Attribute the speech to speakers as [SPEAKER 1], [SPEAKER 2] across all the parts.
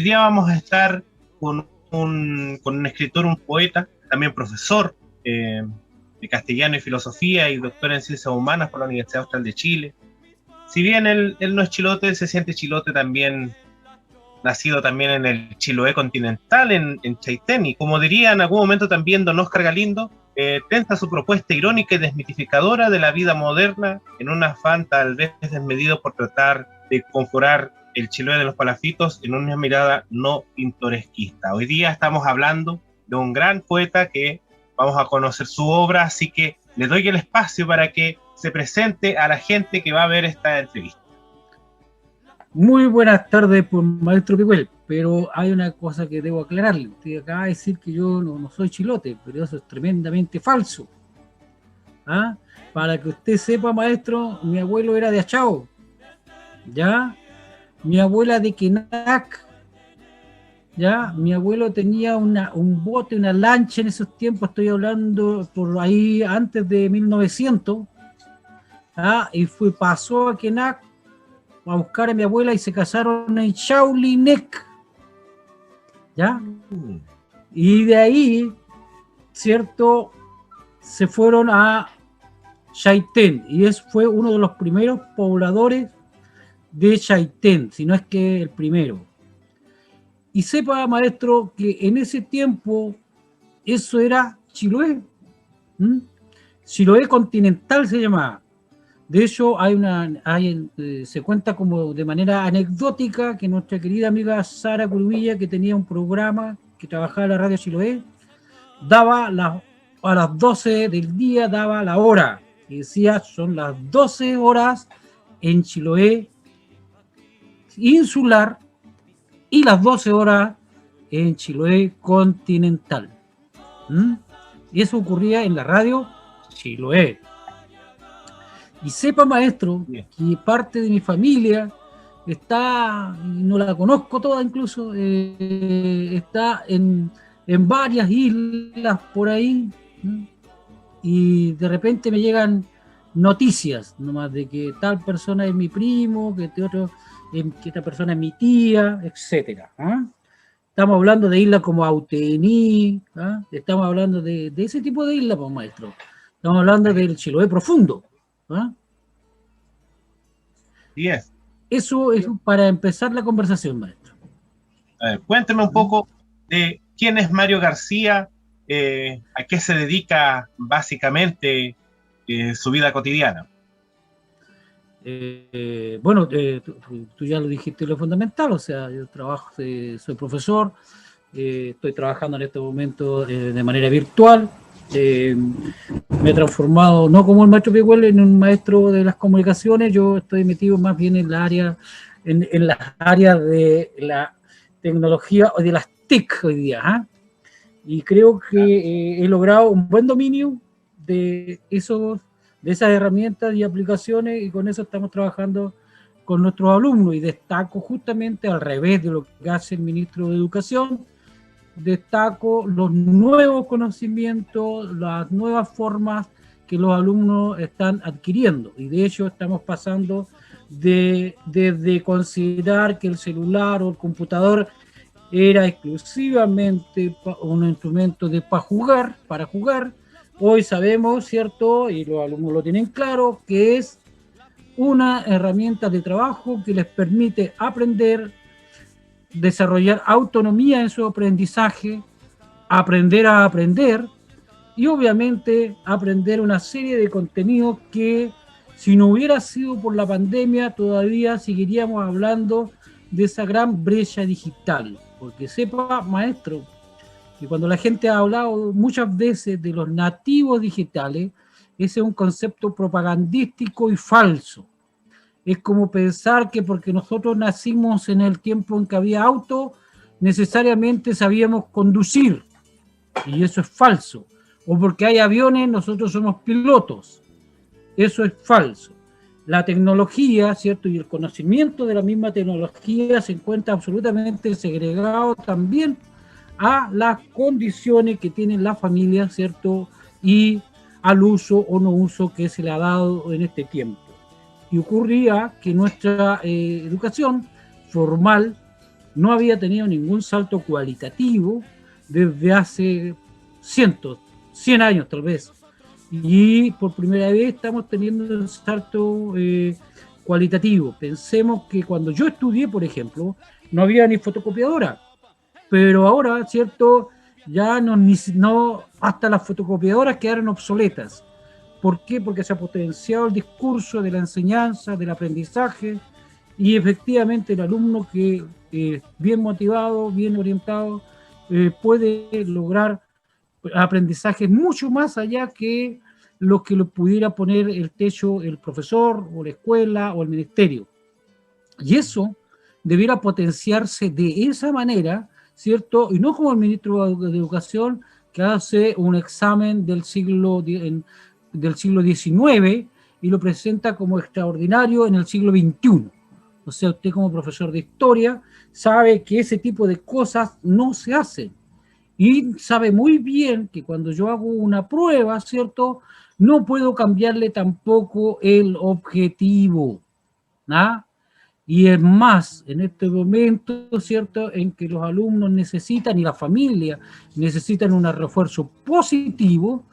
[SPEAKER 1] Hoy día vamos a estar con un escritor, un poeta, también profesor de castellano y filosofía y doctor en ciencias humanas por la Universidad Austral de Chile. Si bien él no es chilote, se siente chilote también, nacido también en el Chiloé continental, en Chaitén, y como diría en algún momento también don Oscar Galindo, tenta su propuesta irónica y desmitificadora de la vida moderna en un afán tal vez desmedido por tratar de conjurar el Chiloé de los palafitos en una mirada no pintoresquista. Hoy día estamos hablando de un gran poeta que vamos a conocer su obra, así que le doy el espacio para que se presente a la gente que va a ver esta entrevista.
[SPEAKER 2] Muy buenas tardes, pues, maestro Piguel, pero hay una cosa que debo aclararle. Usted acaba de decir que yo no soy chilote, pero eso es tremendamente falso. ¿Ah? Para que usted sepa, maestro, mi abuelo era de Achao, ¿ya? Mi abuela de Quenac, ¿ya? Mi abuelo tenía un bote, una lancha en esos tiempos, estoy hablando por ahí antes de 1900, ¿ah? Y pasó a Quenac a buscar a mi abuela y se casaron en Chaulineck, ¿ya? Y de ahí, ¿cierto? Se fueron a Chaitén y fue uno de los primeros pobladores de Chaitén, si no es que el primero. Y sepa, maestro, que en ese tiempo eso era Chiloé, Chiloé continental se llamaba. De hecho, se cuenta como de manera anecdótica que nuestra querida amiga Sara Curvilla, que tenía un programa que trabajaba en la radio Chiloé, daba a las 12 del día, daba la hora, y decía, son las 12 horas en Chiloé insular y las 12 horas en Chiloé continental. Y eso ocurría en la radio Chiloé. Y sepa, maestro, que parte de mi familia está, no la conozco toda incluso, está en varias islas por ahí, y de repente me llegan noticias nomás de que tal persona es mi primo, que esta persona es mi tía, etcétera. Estamos hablando de islas como Autení, estamos hablando de ese tipo de islas, pues, maestro. Estamos hablando del Chiloé profundo.
[SPEAKER 1] Yes.
[SPEAKER 2] Eso es para empezar la conversación, maestro.
[SPEAKER 1] Cuénteme un poco de quién es Mario García, a qué se dedica básicamente su vida cotidiana.
[SPEAKER 2] Bueno, tú ya lo dijiste, lo fundamental, o sea, yo trabajo, soy profesor, estoy trabajando en este momento de manera virtual. Me he transformado, no como el maestro Piguel, en un maestro de las comunicaciones. Yo estoy metido más bien en la área, en las áreas de la tecnología o de las TIC hoy día, y creo que he logrado un buen dominio de esas herramientas y aplicaciones, y con eso estamos trabajando con nuestros alumnos. Y destaco justamente al revés de lo que hace el ministro de Educación, destaco los nuevos conocimientos, las nuevas formas que los alumnos están adquiriendo, y de hecho estamos pasando desde considerar que el celular o el computador era exclusivamente un instrumento para jugar. Hoy sabemos, ¿cierto? Y los alumnos lo tienen claro, que es una herramienta de trabajo que les permite aprender, desarrollar autonomía en su aprendizaje, aprender a aprender y obviamente aprender una serie de contenidos que, si no hubiera sido por la pandemia, todavía seguiríamos hablando de esa gran brecha digital. Porque sepa, maestro, que cuando la gente ha hablado muchas veces de los nativos digitales, ese es un concepto propagandístico y falso. Es como pensar que porque nosotros nacimos en el tiempo en que había auto, necesariamente sabíamos conducir, y eso es falso. O porque hay aviones, nosotros somos pilotos. Eso es falso. La tecnología, ¿cierto? Y el conocimiento de la misma tecnología se encuentra absolutamente segregado también a las condiciones que tienen las familias, ¿cierto? Y al uso o no uso que se le ha dado en este tiempo. Y ocurría que nuestra educación formal no había tenido ningún salto cualitativo desde hace 100 años tal vez. Y por primera vez estamos teniendo un salto cualitativo. Pensemos que cuando yo estudié, por ejemplo, no había ni fotocopiadora, pero ahora, ¿cierto? Ya no, hasta las fotocopiadoras quedaron obsoletas. ¿Por qué? Porque se ha potenciado el discurso de la enseñanza, del aprendizaje, y efectivamente el alumno que bien motivado, bien orientado, puede lograr aprendizajes mucho más allá que lo que lo pudiera poner el techo el profesor o la escuela o el ministerio. Y eso debiera potenciarse de esa manera, ¿cierto? Y no como el ministro de Educación que hace un examen del siglo XIX y lo presenta como extraordinario en el siglo XXI. O sea, usted como profesor de historia sabe que ese tipo de cosas no se hacen. Y sabe muy bien que cuando yo hago una prueba, ¿cierto? No puedo cambiarle tampoco el objetivo, ¿no? Y es más, en este momento, ¿cierto?, en que los alumnos necesitan y la familia necesitan un refuerzo positivo,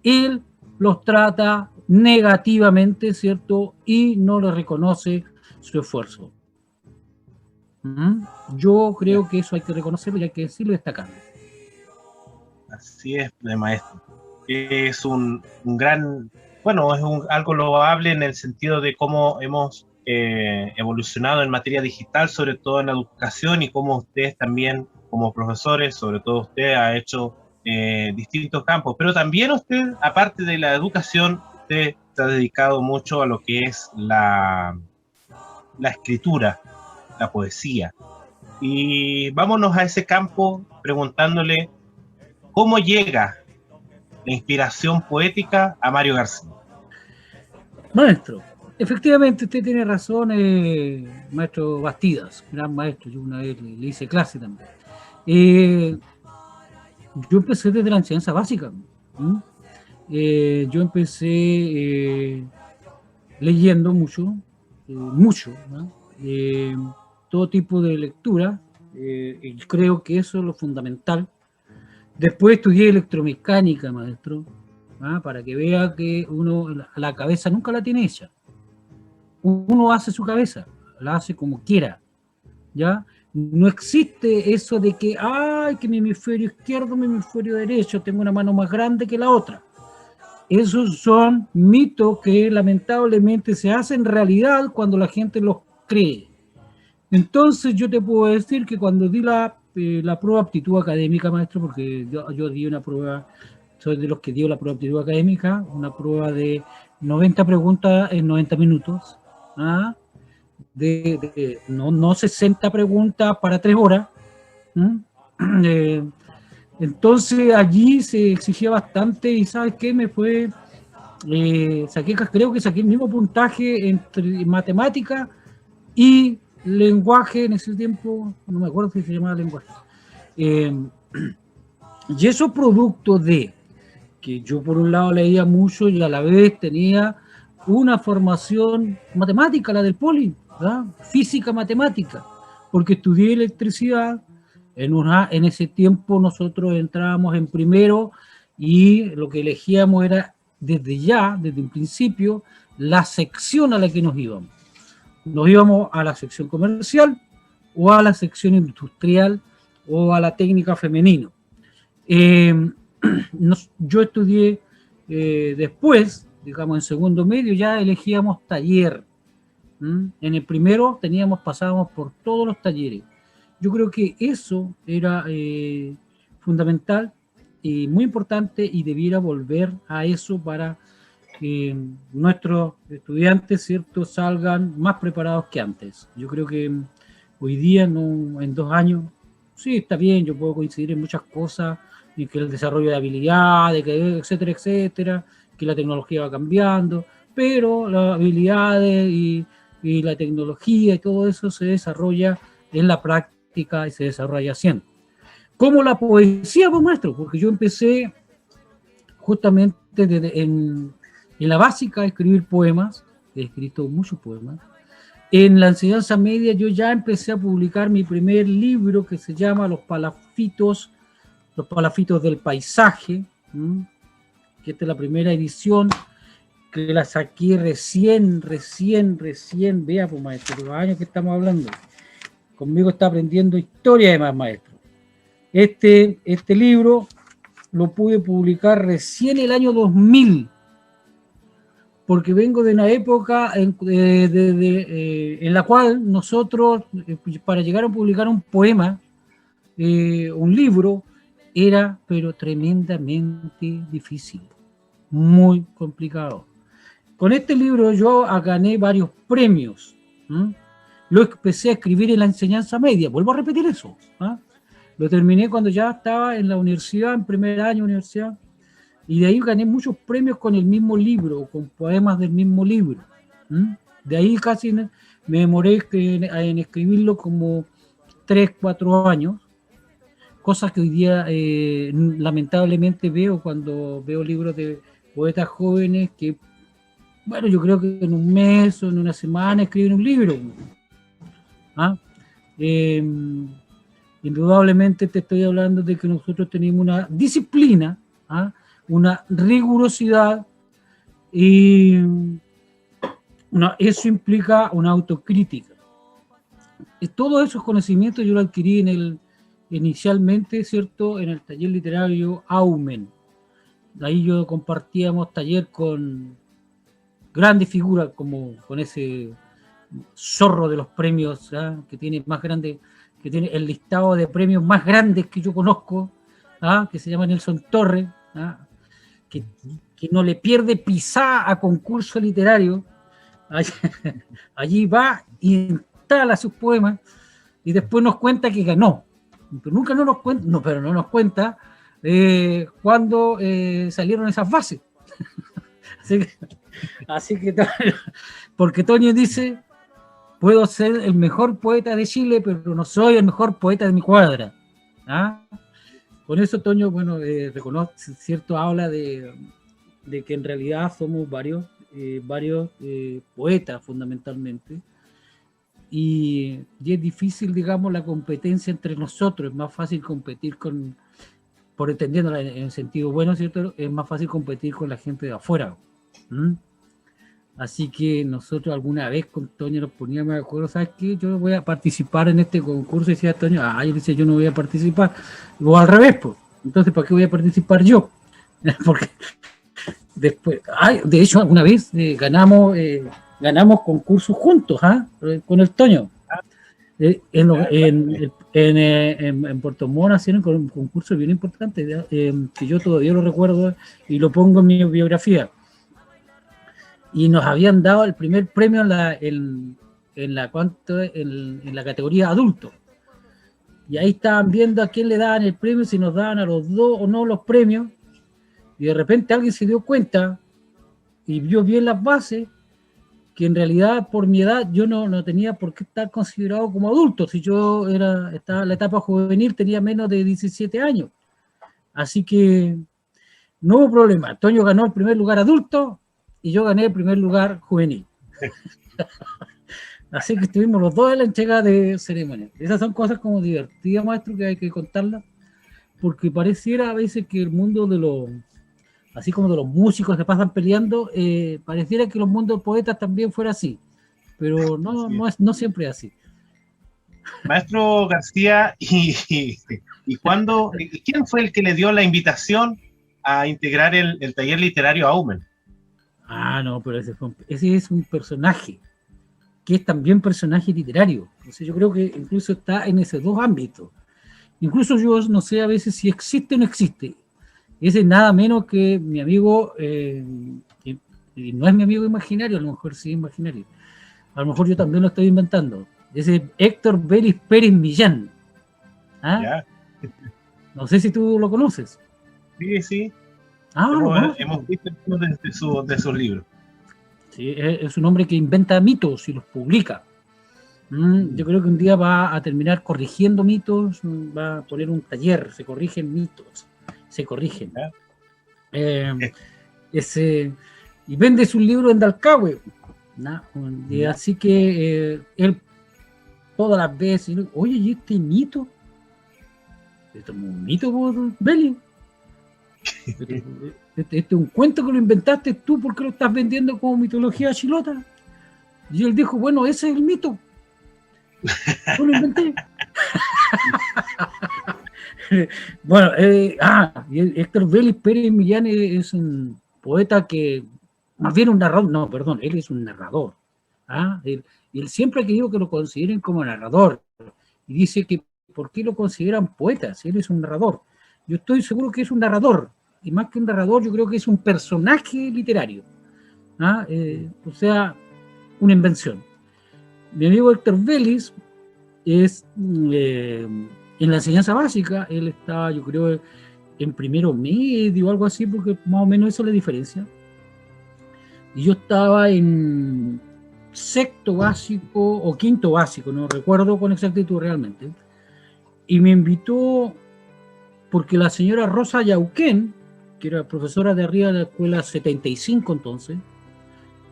[SPEAKER 2] él los trata negativamente, ¿cierto?, y no les reconoce su esfuerzo. Yo creo que eso hay que reconocerlo y hay que decirlo y destacarlo.
[SPEAKER 1] Así es, maestro. Es un gran, bueno, es algo loable en el sentido de cómo hemos evolucionado en materia digital, sobre todo en la educación, y cómo ustedes también, como profesores, sobre todo usted, ha hecho distintos campos. Pero también usted, aparte de la educación, usted se ha dedicado mucho a lo que es la escritura, la poesía. Y vámonos a ese campo preguntándole cómo llega la inspiración poética a Mario García.
[SPEAKER 2] Maestro, efectivamente usted tiene razón, maestro Bastidas, gran maestro, yo una vez le hice clase también. Yo empecé desde la enseñanza básica. Yo empecé leyendo mucho, ¿no? Todo tipo de lectura, y creo que eso es lo fundamental. Después estudié electromecánica, maestro, para que vea que uno la cabeza nunca la tiene hecha. Uno hace su cabeza, la hace como quiera, ¿ya? No existe eso de que, ay, que mi hemisferio izquierdo, mi hemisferio derecho, tengo una mano más grande que la otra. Esos son mitos que lamentablemente se hacen realidad cuando la gente los cree. Entonces yo te puedo decir que cuando di la prueba de aptitud académica, maestro, porque yo di una prueba, soy de los que dio la prueba de aptitud académica, una prueba de 90 preguntas en 90 minutos, no 60 preguntas para 3 horas. Entonces allí se exigía bastante y ¿sabes qué? Creo que saqué el mismo puntaje entre matemática y lenguaje en ese tiempo, no me acuerdo si se llamaba lenguaje. Y eso producto de que yo por un lado leía mucho y a la vez tenía una formación matemática, la del poli, ¿verdad? Física matemática, porque estudié electricidad. En ese tiempo nosotros entrábamos en primero y lo que elegíamos era desde un principio, la sección a la que nos íbamos. Nos íbamos a la sección comercial o a la sección industrial o a la técnica femenino. Yo estudié después, digamos en segundo medio, ya elegíamos taller. En el primero pasábamos por todos los talleres. Yo creo que eso era fundamental y muy importante y debiera volver a eso para que nuestros estudiantes, ¿cierto?, salgan más preparados que antes. Yo creo que hoy día, no, en 2 años, sí, está bien, yo puedo coincidir en muchas cosas, en que el desarrollo de habilidades, etcétera, etcétera, que la tecnología va cambiando, pero las habilidades y la tecnología y todo eso se desarrolla en la práctica y se desarrolla haciendo. Como la poesía, pues, maestro, porque yo empecé justamente en la básica a escribir poemas, he escrito muchos poemas, En la enseñanza media yo ya empecé a publicar mi primer libro que se llama Los Palafitos del Paisaje, que esta es la primera edición, que la saqué recién, vea, pues maestro, de los años que estamos hablando. Conmigo está aprendiendo historia además, maestro. Este libro lo pude publicar recién el año 2000, porque vengo de una época en la cual nosotros, para llegar a publicar un poema, un libro, era pero tremendamente difícil, muy complicado. Con este libro yo gané varios premios. Lo empecé a escribir en la enseñanza media, vuelvo a repetir eso. Lo terminé cuando ya estaba en la universidad, en primer año de universidad, y de ahí gané muchos premios con el mismo libro, con poemas del mismo libro. De ahí casi me demoré en escribirlo como 3, 4 años, cosas que hoy día lamentablemente veo cuando veo libros de poetas jóvenes que, bueno, yo creo que en un mes o en una semana escriben un libro. Indudablemente te estoy hablando de que nosotros tenemos una disciplina, una rigurosidad, y eso implica una autocrítica. Y todos esos conocimientos yo los adquirí inicialmente, ¿cierto?, en el taller literario Aumen. Ahí yo compartíamos taller con grandes figuras, como con ese zorro de los premios, que tiene más grande, que tiene el listado de premios más grandes que yo conozco, que se llama Nelson Torres, que no le pierde pisada a concurso literario. Allí va y instala sus poemas y después nos cuenta que ganó, pero nunca no nos cuenta cuándo salieron esas bases. así que porque Toño dice: puedo ser el mejor poeta de Chile, pero no soy el mejor poeta de mi cuadra. Con eso Toño, bueno, reconoce, ¿cierto? Habla de que en realidad somos varios poetas fundamentalmente, y es difícil, digamos, la competencia entre nosotros. Es más fácil competir por entendiéndola en el sentido bueno, ¿cierto? Es más fácil competir con la gente de afuera. Así que nosotros alguna vez con Toño nos poníamos de acuerdo: ¿sabes qué? Yo voy a participar en este concurso, y decía Toño, yo decía, yo no voy a participar, o al revés, pues, entonces ¿para qué voy a participar yo? Porque después, de hecho alguna vez ganamos concursos juntos, con el Toño. En Puerto Montt hicieron un concurso bien importante, que yo todavía lo recuerdo y lo pongo en mi biografía. Y nos habían dado el primer premio en la categoría adulto. Y ahí estaban viendo a quién le daban el premio, si nos daban a los dos o no los premios. Y de repente alguien se dio cuenta y vio bien las bases, que en realidad por mi edad yo no tenía por qué estar considerado como adulto. Si yo estaba en la etapa juvenil, tenía menos de 17 años. Así que no hubo problema. Toño ganó el primer lugar adulto y yo gané el primer lugar juvenil. Así que estuvimos los dos en la entrega de ceremonia. Esas son cosas como divertidas, maestro, que hay que contarlas, porque pareciera a veces que el mundo así como de los músicos que pasan peleando, pareciera que los mundos poetas también fuera así, pero no siempre es así.
[SPEAKER 1] Maestro García, ¿y cuándo, quién fue el que le dio la invitación a integrar el taller literario Aumen?
[SPEAKER 2] No, pero ese es un personaje, que es también personaje literario. Entonces yo creo que incluso está en esos dos ámbitos. Incluso yo no sé a veces si existe o no existe. Ese es nada menos que mi amigo, y no es mi amigo imaginario, a lo mejor sí imaginario. A lo mejor yo también lo estoy inventando. Ese es Héctor Vélez Pérez Millán. No sé si tú lo conoces.
[SPEAKER 1] Sí.
[SPEAKER 2] Hemos
[SPEAKER 1] visto de sus libros.
[SPEAKER 2] Sí, es un hombre que inventa mitos y los publica. Yo creo que un día va a terminar corrigiendo mitos, va a poner un taller, se corrigen mitos, se corrigen. Y vende sus libros en Dalcahue. Así que él todas las veces, oye, ¿y este mito? Esto es un mito, por Belli. Este es un cuento que lo inventaste tú, ¿por qué lo estás vendiendo como mitología chilota? Y él dijo, bueno, ese es el mito. Yo lo inventé. Bueno, y Héctor Vélez Pérez Millán es un poeta que, más bien un narrador, no, perdón, él es un narrador. Él siempre ha querido que lo consideren como narrador. Y dice que, ¿por qué lo consideran poeta si él es un narrador? Yo estoy seguro que es un narrador. Y más que un narrador, yo creo que es un personaje literario. O sea, una invención. Mi amigo Héctor Vélez es en la enseñanza básica, él está, yo creo, en primero medio o algo así, porque más o menos eso es la diferencia. Y yo estaba en sexto básico o quinto básico, no recuerdo con exactitud realmente. Y me invitó porque la señora Rosa Yauquén, que era profesora de arriba de la escuela 75 entonces,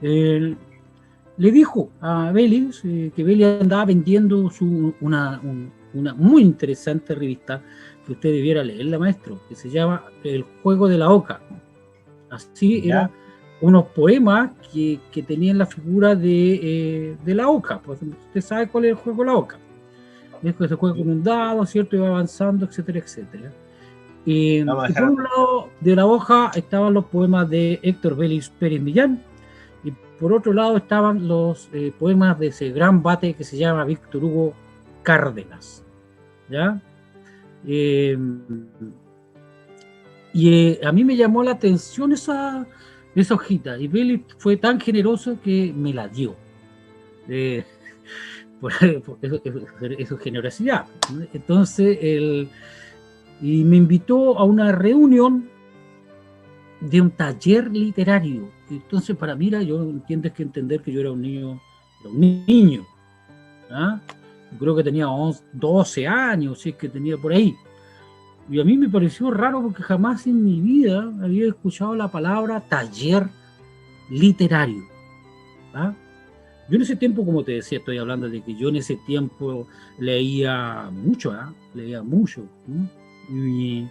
[SPEAKER 2] le dijo a Vélez que Vélez andaba vendiendo una muy interesante revista que usted debiera leerla, maestro, que se llama El Juego de la Oca. Así
[SPEAKER 1] ¿Ya?
[SPEAKER 2] eran unos poemas que tenían la figura de la oca. Pues usted sabe cuál es el juego de la oca. Es que se juega con un dado, ¿cierto? Y va avanzando, etcétera, etcétera. Y por un lado de la hoja estaban los poemas de Héctor Vélez Pérez Millán, y por otro lado estaban los poemas de ese gran bate que se llama Víctor Hugo Cárdenas. ¿Ya? A mí me llamó la atención esa hojita, y Vélez fue tan generoso que me la dio. Por eso es generosidad. Entonces, y me invitó a una reunión de un taller literario. Entonces, para mí, tienes que entender que yo era un niño. Yo creo que tenía 12 años, si es que tenía por ahí. Y a mí me pareció raro porque jamás en mi vida había escuchado la palabra taller literario. Yo en ese tiempo, como te decía, estoy hablando de que yo en ese tiempo leía mucho, leía mucho, y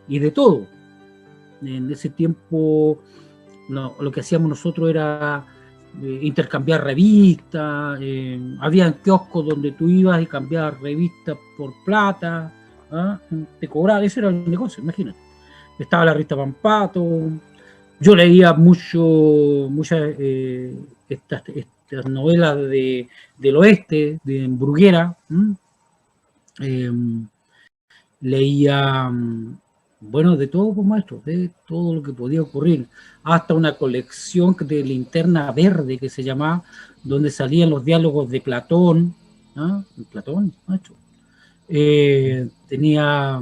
[SPEAKER 2] de todo. En ese tiempo lo que hacíamos nosotros era intercambiar revistas, había kioscos donde tú ibas y cambiabas revistas por plata, te cobraba, ese era el negocio, imagínate. Estaba la revista Pampato, yo leía muchas estas novelas del oeste, de Bruguera, leía, bueno, de todo, pues, maestro, de todo lo que podía ocurrir, hasta una colección de Linterna Verde que se llamaba, donde salían los diálogos de Platón, Platón, maestro. Tenía,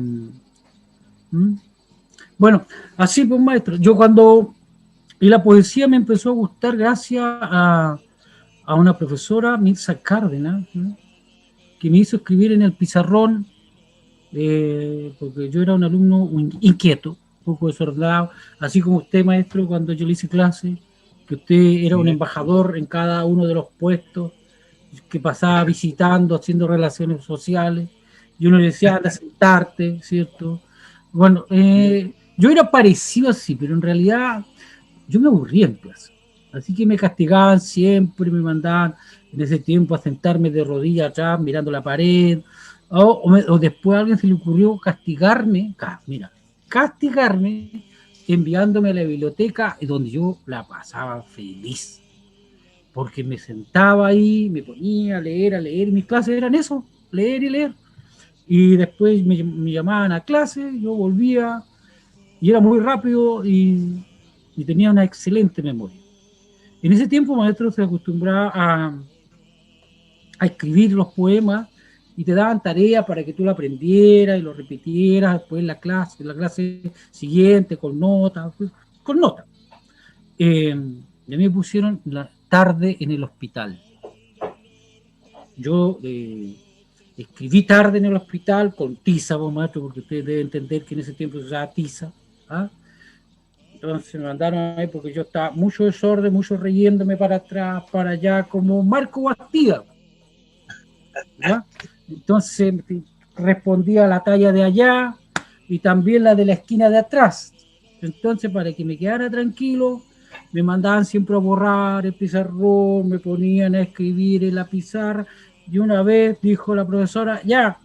[SPEAKER 2] bueno, así pues, maestro, y la poesía me empezó a gustar gracias a una profesora, Mirza Cárdenas, que me hizo escribir en el pizarrón, porque yo era un alumno inquieto, un poco desordenado, así como usted, maestro, cuando yo le hice clase, que usted era un embajador en cada uno de los puestos, que pasaba visitando, haciendo relaciones sociales, y uno le decía, anda a sentarte, ¿cierto? Bueno, yo era parecido así, pero en realidad yo me aburría en clase. Así que me castigaban siempre, me mandaban en ese tiempo a sentarme de rodillas atrás, mirando la pared, o después a alguien se le ocurrió castigarme enviándome a la biblioteca, donde yo la pasaba feliz, porque me sentaba ahí, me ponía a leer, mis clases eran eso, leer y leer, y después me llamaban a clase, yo volvía, y era muy rápido, y tenía una excelente memoria. En ese tiempo, maestro, se acostumbraba a escribir los poemas y te daban tarea para que tú lo aprendieras y lo repitieras después en la clase siguiente, con notas, con notas. Y a mí me pusieron la tarde en el hospital. Yo escribí tarde en el hospital con tiza, maestro, porque ustedes deben entender que en ese tiempo se usaba tiza. Entonces me mandaron ahí porque yo estaba mucho desorden, mucho riéndome para atrás, para allá, como Marco Bastida, ¿ya? Entonces respondía a la talla de allá y también la de la esquina de atrás. Entonces, para que me quedara tranquilo, me mandaban siempre a borrar el pizarrón, me ponían a escribir en la pizarra, y una vez dijo la profesora, ya,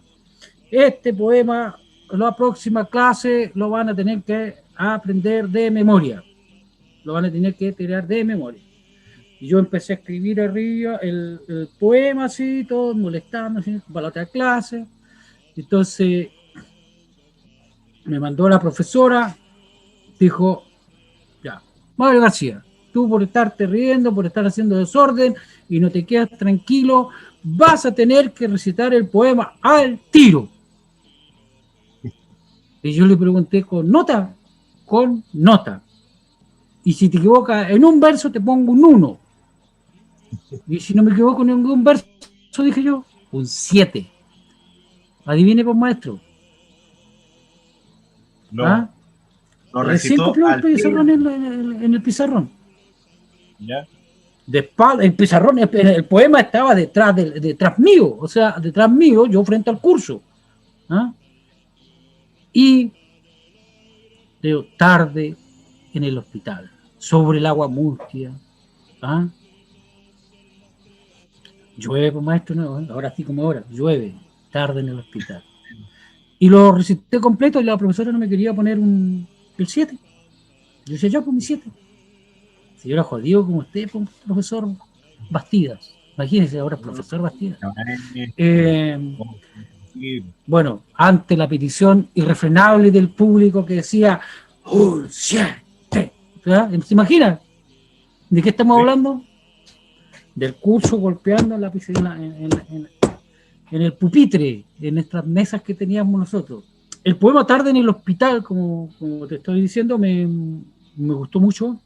[SPEAKER 2] este poema, la próxima clase lo van a tener que aprender de memoria, lo van a tener que tirar de memoria. Y yo empecé a escribir arriba el poema así, todo molestando, así, para la otra clase. Entonces me mandó la profesora, dijo, ya, Mario García, tú por estarte riendo, por estar haciendo desorden y no te quedas tranquilo, vas a tener que recitar el poema al tiro. Y yo le pregunté, ¿con nota? Con nota. Y si te equivocas en un verso, te pongo un 1. Y si no me equivoco en ningún verso, dije yo, un 7. Adivine, pues, maestro.
[SPEAKER 1] Lo,
[SPEAKER 2] ¿Ah?
[SPEAKER 1] lo
[SPEAKER 2] Recién
[SPEAKER 1] recitó
[SPEAKER 2] copió el
[SPEAKER 1] al
[SPEAKER 2] pizarrón
[SPEAKER 1] tiro.
[SPEAKER 2] en el pizarrón.
[SPEAKER 1] ¿Ya?
[SPEAKER 2] De espalda, el pizarrón, el poema estaba detrás mío, o sea, detrás mío, yo frente al curso. ¿Ah? Y leo tarde en el hospital, sobre el agua mustia. ¿Ah? Llueve, pues, maestro, no, ahora sí como ahora, llueve, tarde en el hospital. Y lo recité completo y la profesora no me quería poner el 7. Yo decía, ya, pues mi 7. Si yo era jodido como usted, pues, profesor Bastidas. Imagínese ahora, profesor Bastidas. Eh, bueno, ante la petición irrefrenable del público que decía, un 7. ¿Se imagina? ¿De qué estamos hablando? Del curso golpeando la piscina en el pupitre, en nuestras mesas que teníamos nosotros. El poema Tarde en el hospital, como te estoy diciendo, me gustó mucho.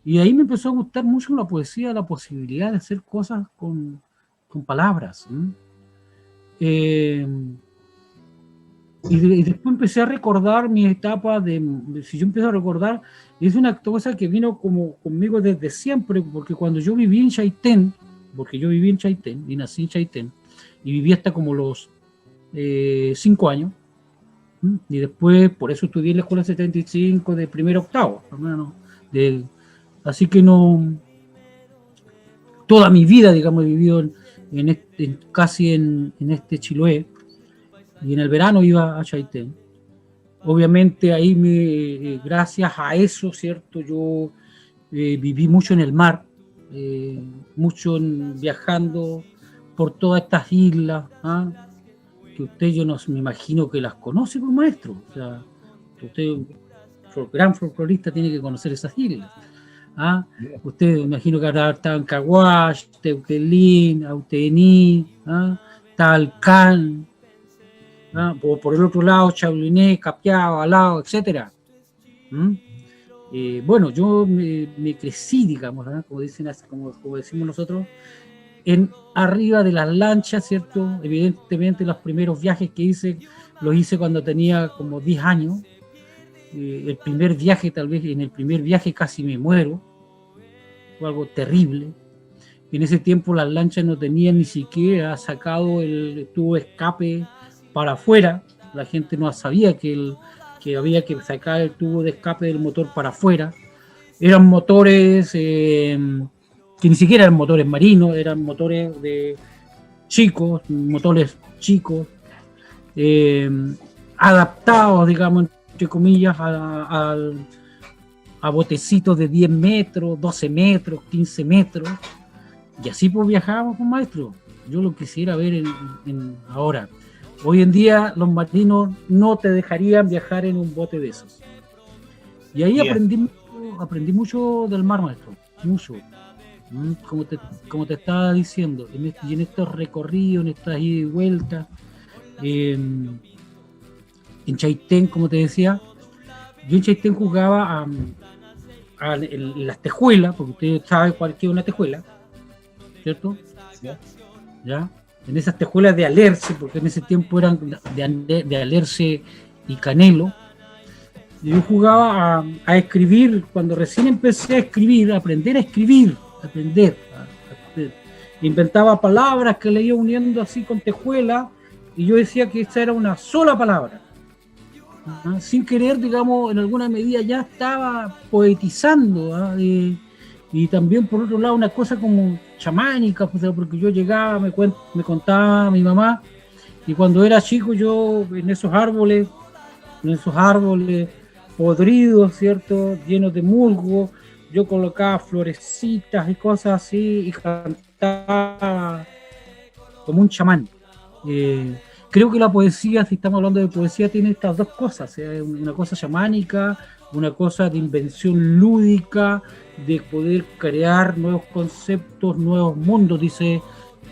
[SPEAKER 2] Y ahí me empezó a gustar mucho la poesía, la posibilidad de hacer cosas con palabras. Y después empecé a recordar mi etapa si yo empiezo a recordar, es una cosa que vino como conmigo desde siempre, porque cuando yo viví en Chaitén, y nací en Chaitén, y viví hasta como los 5 años, y después por eso estudié en la escuela 75 de primero a octavo, hermano, así que no, toda mi vida, digamos, he vivido casi en este Chiloé, y en el verano iba a Chaitén. Obviamente ahí, gracias a eso, ¿cierto? Yo viví mucho en el mar, mucho viajando por todas estas islas, ¿ah? Que usted, yo no me imagino que las conoce, pues, maestro. O sea, usted, gran folclorista, tiene que conocer esas islas. ¿Ah? Usted, me imagino que habrá estado en Caguas, Teutelín, Autení, ¿ah? Talcán, ¿ah? Por el otro lado, Chabliné, Capiao, Alao, etcétera. Bueno, yo me crecí, digamos, ¿no? Como dicen, como decimos nosotros, arriba de las lanchas, ¿cierto? Evidentemente los primeros viajes que hice, los hice cuando tenía como 10 años. El primer viaje, tal vez en el primer viaje casi me muero, fue algo terrible. En ese tiempo las lanchas no tenían ni siquiera sacado el tubo de escape para afuera, la gente no sabía que había que sacar el tubo de escape del motor para afuera. Eran motores que ni siquiera eran motores marinos, eran motores motores chicos, adaptados, digamos, entre comillas, a botecitos de 10 metros, 12 metros, 15 metros, y así pues viajábamos con maestro. Yo lo quisiera ver ahora. Hoy en día los marinos no te dejarían viajar en un bote de esos. Y ahí aprendí mucho del mar, maestro, mucho. Como te estaba diciendo, en estos recorridos, en estas idas y vueltas, en Chaitén, como te decía, yo en Chaitén jugaba en las tejuelas, porque usted sabe cuál es una tejuela, ¿cierto? Sí. ¿Ya? En esas tejuelas de Alerce, porque en ese tiempo eran de Alerce y Canelo, Yo jugaba a escribir, cuando recién empecé a escribir, a aprender a escribir, aprender. Inventaba palabras que le iba uniendo así con tejuela, y yo decía que esa era una sola palabra. Sin querer, digamos, en alguna medida ya estaba poetizando, y también por otro lado una cosa como chamánica, pues, porque yo llegaba, me contaba mi mamá, y cuando era chico yo en esos árboles podridos, ¿cierto? Llenos de musgo, yo colocaba florecitas y cosas así y cantaba como un chamán. Creo que la poesía, si estamos hablando de poesía, tiene estas dos cosas, una cosa chamánica, una cosa de invención lúdica, de poder crear nuevos conceptos, nuevos mundos, dice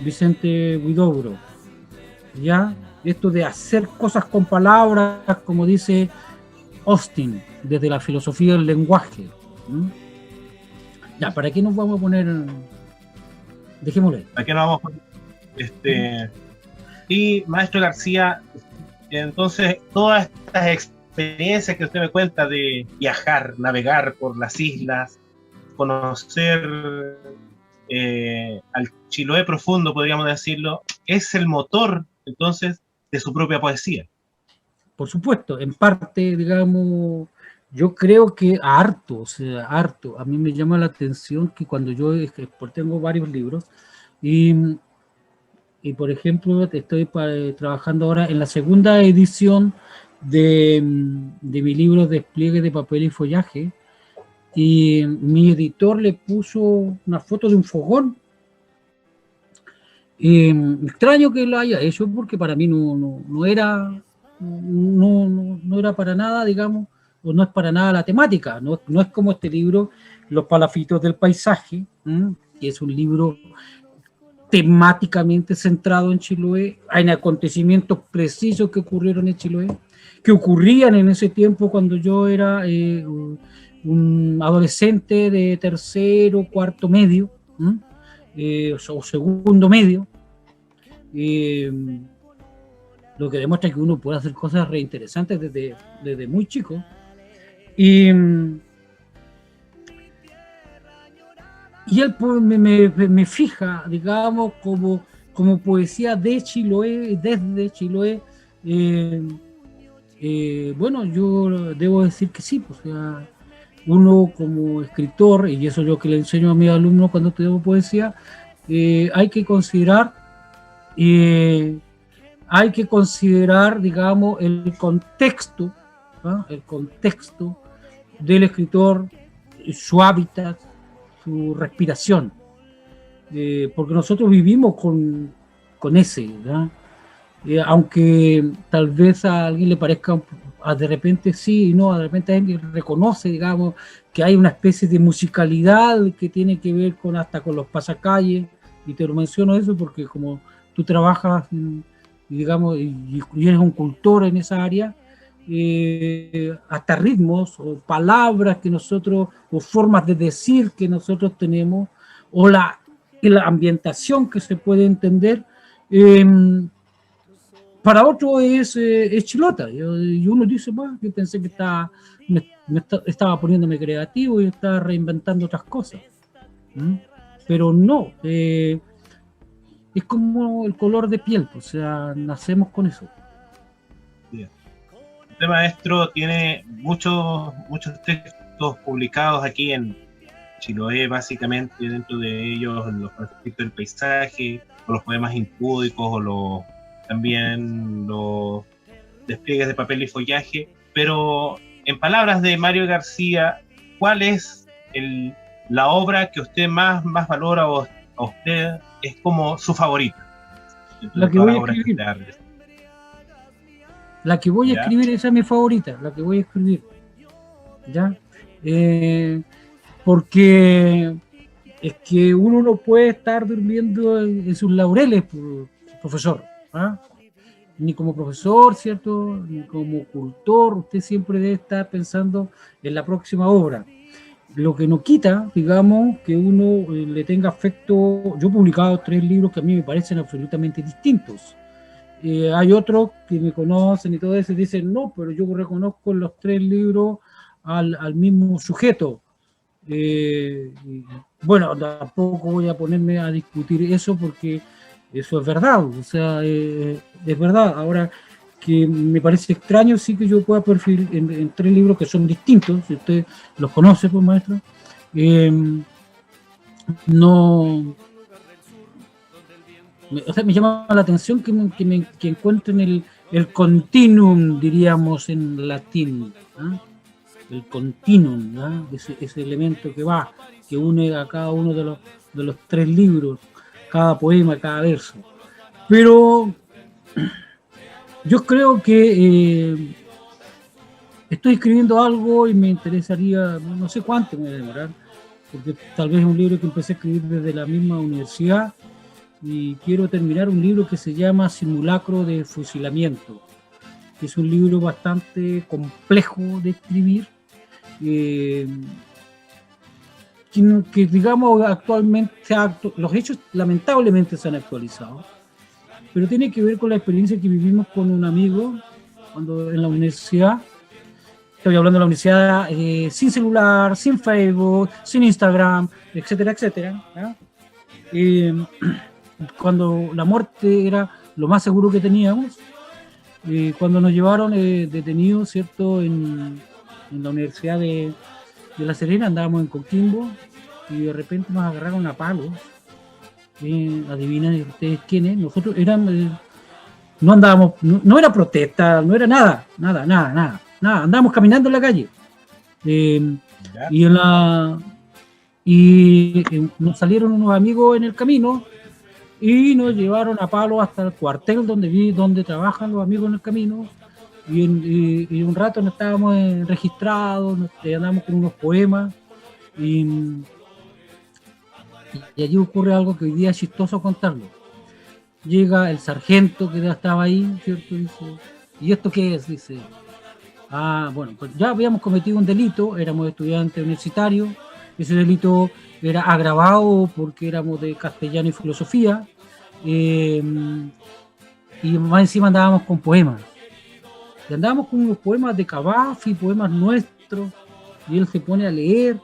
[SPEAKER 2] Vicente Huidobro. ¿Ya? Esto de hacer cosas con palabras, como dice Austin, desde la filosofía del lenguaje. Ya, ¿para qué nos vamos a poner? Dejémoslo ahí.
[SPEAKER 1] ¿Para qué nos vamos a poner? Y maestro García, entonces todas estas experiencias que usted me cuenta de viajar, navegar por las islas, conocer al Chiloé profundo, podríamos decirlo, es el motor entonces de su propia poesía.
[SPEAKER 2] Por supuesto, en parte, digamos, yo creo que harto. A mí me llama la atención que cuando yo tengo varios libros, y por ejemplo, estoy trabajando ahora en la segunda edición de mi libro Despliegue de papel y follaje, y mi editor le puso una foto de un fogón. Extraño que lo haya hecho, porque para mí no era para nada, digamos, o no es para nada la temática. No es como este libro, Los palafitos del paisaje, que es un libro temáticamente centrado en Chiloé. Hay acontecimientos precisos que ocurrieron en Chiloé, que ocurrían en ese tiempo cuando yo era un adolescente de tercero, cuarto medio, o segundo medio. Lo que demuestra que uno puede hacer cosas reinteresantes desde muy chico. Y él me fija, digamos, como poesía de Chiloé, desde Chiloé. Bueno, yo debo decir que sí, pues, o sea, uno como escritor, y eso es lo que le enseño a mis alumnos cuando estudio poesía, hay que considerar, digamos, el contexto, ¿no? El contexto del escritor, su hábitat, su respiración, porque nosotros vivimos con ese, ¿verdad? Aunque tal vez a alguien le parezca de repente sí y no, de repente alguien reconoce, digamos, que hay una especie de musicalidad que tiene que ver hasta con los pasacalles, y te lo menciono eso porque como tú trabajas, digamos, y eres un cultor en esa área, hasta ritmos o palabras que nosotros, o formas de decir que nosotros tenemos, o la ambientación que se puede entender, para otro es chilota. Y uno dice, bueno, yo pensé que estaba poniéndome creativo y estaba reinventando otras cosas. Pero no, es como el color de piel, o sea, nacemos con eso.
[SPEAKER 1] Bien. Este maestro tiene muchos textos publicados aquí en Chiloé, básicamente, dentro de ellos los conflictos del paisaje, o los poemas impúdicos, o también los despliegues de papel y follaje. Pero en palabras de Mario García, ¿cuál es la obra que usted más valora, o a usted es como su favorita?
[SPEAKER 2] La que voy a escribir. La que voy a escribir, esa es mi favorita, la que voy a escribir. ¿Ya? Porque es que uno no puede estar durmiendo en sus laureles, profesor. Ni como profesor, ¿cierto? Ni como cultor. Usted siempre debe estar pensando en la próxima obra. Lo que no quita, digamos, que uno le tenga afecto. Yo he publicado 3 libros que a mí me parecen absolutamente distintos. Hay otros que me conocen y todo eso y dicen, no, pero yo reconozco en los 3 libros al mismo sujeto. Bueno, tampoco voy a ponerme a discutir eso porque eso es verdad, o sea, es verdad. Ahora, que me parece extraño, sí que yo pueda perfilar en 3 libros que son distintos, si usted los conoce, pues maestro, no, o sea, me llama la atención que encuentren el continuum, diríamos en latín, ¿eh? El continuum, ¿eh? Ese elemento que une a cada uno de los 3 libros, cada poema, cada verso. Pero yo creo que estoy escribiendo algo y me interesaría, no sé cuánto me voy a demorar, porque tal vez es un libro que empecé a escribir desde la misma universidad y quiero terminar un libro que se llama Simulacro de Fusilamiento, que es un libro bastante complejo de escribir, que digamos actualmente, los hechos lamentablemente se han actualizado, pero tiene que ver con la experiencia que vivimos con un amigo cuando en la universidad. Estoy hablando de la universidad sin celular, sin Facebook, sin Instagram, etcétera, etcétera, ¿ya? Cuando la muerte era lo más seguro que teníamos, cuando nos llevaron detenidos, ¿cierto?, en la Universidad de La Serena, andábamos en Coquimbo y de repente nos agarraron a palos. Adivinen ustedes quiénes. Nosotros no andábamos, no era protesta, no era nada, andábamos caminando en la calle. Y nos salieron unos amigos en el camino y nos llevaron a palo hasta el cuartel donde trabajan los amigos en el camino, y un rato nos estábamos registrados, andábamos con unos poemas, y allí ocurre algo que hoy día es chistoso contarlo. Llega el sargento que ya estaba ahí, ¿cierto? Dice, ¿y esto qué es? Dice, bueno, pues ya habíamos cometido un delito, éramos estudiantes universitarios, ese delito era agravado porque éramos de castellano y filosofía, y más encima andábamos con poemas. Y andábamos con unos poemas de Cavafy, poemas nuestros, y él se pone a leer,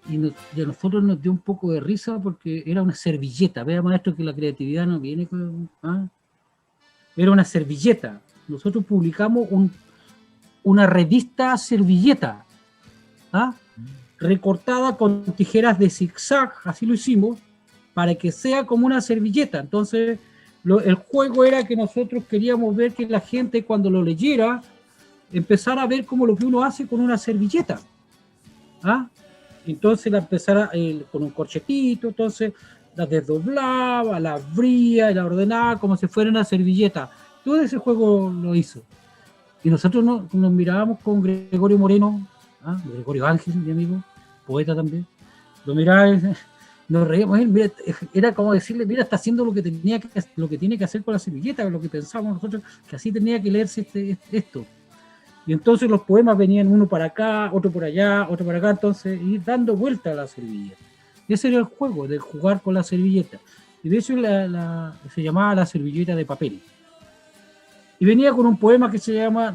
[SPEAKER 2] y a nosotros nos dio un poco de risa porque era una servilleta. Vea, maestro, que la creatividad no viene con... Era una servilleta. Nosotros publicamos una revista servilleta, recortada con tijeras de zigzag, así lo hicimos, para que sea como una servilleta. Entonces, el juego era que nosotros queríamos ver que la gente, cuando lo leyera, empezara a ver como lo que uno hace con una servilleta. Entonces la empezara con un corchetito, entonces la desdoblaba, la abría y la ordenaba como si fuera una servilleta. Todo ese juego lo hizo. Y nosotros nos mirábamos con Gregorio Moreno, Gregorio Ángel, mi amigo, poeta también. Lo miraba y nos reíamos. Mira, era como decirle, mira, está haciendo lo que tiene que hacer con la servilleta, lo que pensábamos nosotros, que así tenía que leerse esto. Y entonces los poemas venían uno para acá, otro por allá, otro para acá, entonces ir dando vuelta a la servilleta. Ese era el juego, de jugar con la servilleta. Y de hecho se llamaba la servilleta de papel. Y venía con un poema que se llama,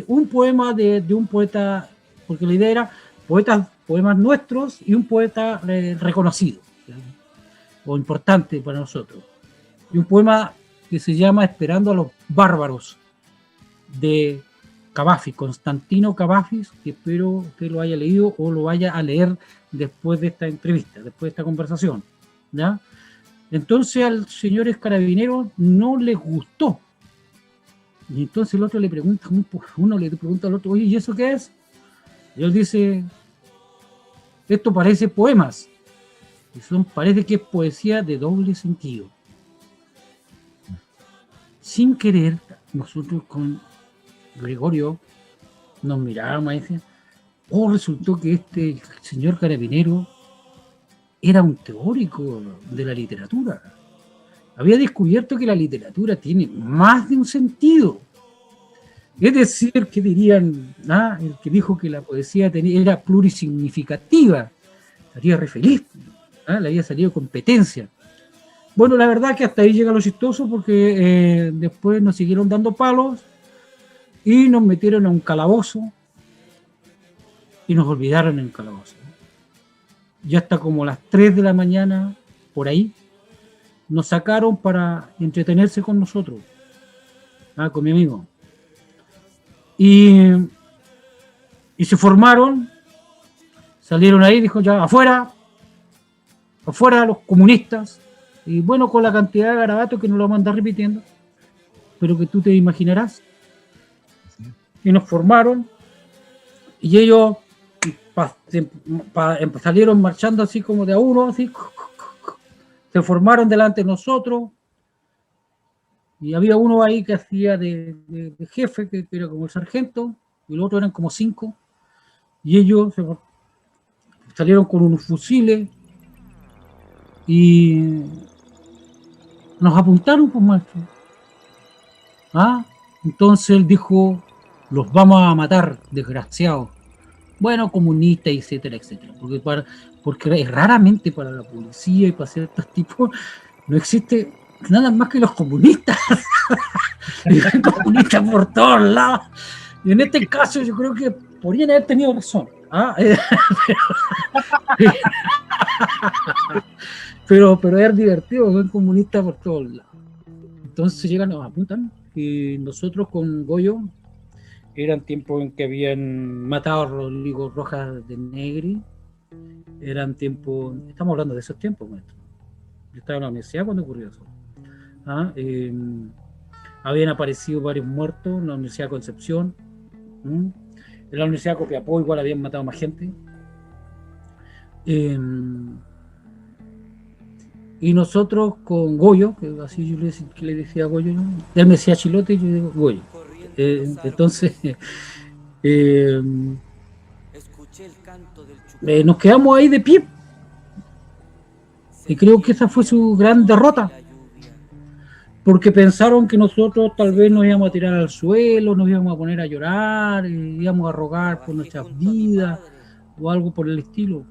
[SPEAKER 2] un poema de un poeta, porque la idea era poemas nuestros y un poeta reconocido, o importante para nosotros. Y un poema que se llama Esperando a los bárbaros, de Cavafy, Constantino Cavafy, que espero usted lo haya leído o lo vaya a leer después de esta entrevista, después de esta conversación, ¿ya? Entonces al señor carabinero no les gustó. Y entonces el otro le pregunta, uno le pregunta al otro, oye, ¿y eso qué es? Y él dice, esto parece poemas. Y parece que es poesía de doble sentido. Sin querer, nosotros con Gregorio nos mirábamos y decíamos, resultó que este señor carabinero era un teórico de la literatura. Había descubierto que la literatura tiene más de un sentido. Es decir, que dirían, el que dijo que la poesía era plurisignificativa, estaría re feliz, le había salido competencia. Bueno, la verdad que hasta ahí llega lo chistoso porque después nos siguieron dando palos y nos metieron a un calabozo y nos olvidaron en el calabozo. Ya hasta como las 3 de la mañana, por ahí, nos sacaron para entretenerse con nosotros, con mi amigo. Y se formaron, salieron ahí, dijo ya, afuera los comunistas, y bueno, con la cantidad de garabatos que no lo vamos a andar repitiendo, pero que tú te imaginarás. Y nos formaron, y ellos salieron marchando así como de a uno, así, se formaron delante de nosotros, y había uno ahí que hacía de jefe, que era como el sargento, y los otros eran como 5, y ellos salieron con unos fusiles, y nos apuntaron, pues, maestro. Entonces él dijo, los vamos a matar, desgraciados. Bueno, comunistas, etcétera, etcétera. Porque raramente para la policía y para ciertos tipos no existe nada más que los comunistas. Y hay comunistas por todos lados. Y en este caso yo creo que podrían haber tenido razón. Pero es divertido, son comunistas por todos lados. Entonces llegan, nos apuntan, y nosotros con Goyo, eran tiempos en que habían matado a Rodrigo Rojas de Negri, eran tiempos, estamos hablando de esos tiempos, maestro. Yo estaba en la universidad cuando ocurrió eso. Habían aparecido varios muertos en la Universidad de Concepción, en la Universidad de Copiapó igual habían matado más gente. Y nosotros con Goyo, que así yo le decía a Goyo, él me decía Chilote y yo digo Goyo. Entonces nos quedamos ahí de pie, y creo que esa fue su gran derrota, porque pensaron que nosotros tal vez nos íbamos a tirar al suelo, nos íbamos a poner a llorar, íbamos a rogar por nuestras vidas o algo por el estilo.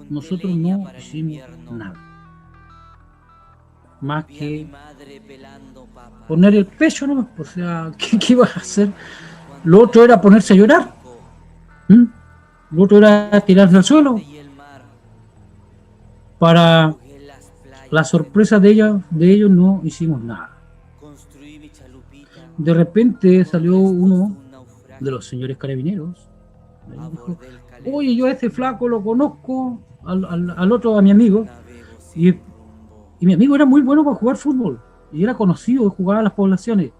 [SPEAKER 2] Nosotros no hicimos nada más que poner el pecho, ¿no? O sea, ¿qué ibas a hacer? Lo otro era ponerse a llorar. Lo otro era tirarse al suelo. Para la sorpresa de ellos no hicimos nada. De repente salió uno de los señores carabineros y dijo, oye, yo a ese flaco lo conozco, al otro, a mi amigo, y mi amigo era muy bueno para jugar fútbol, y era conocido, jugaba a las poblaciones.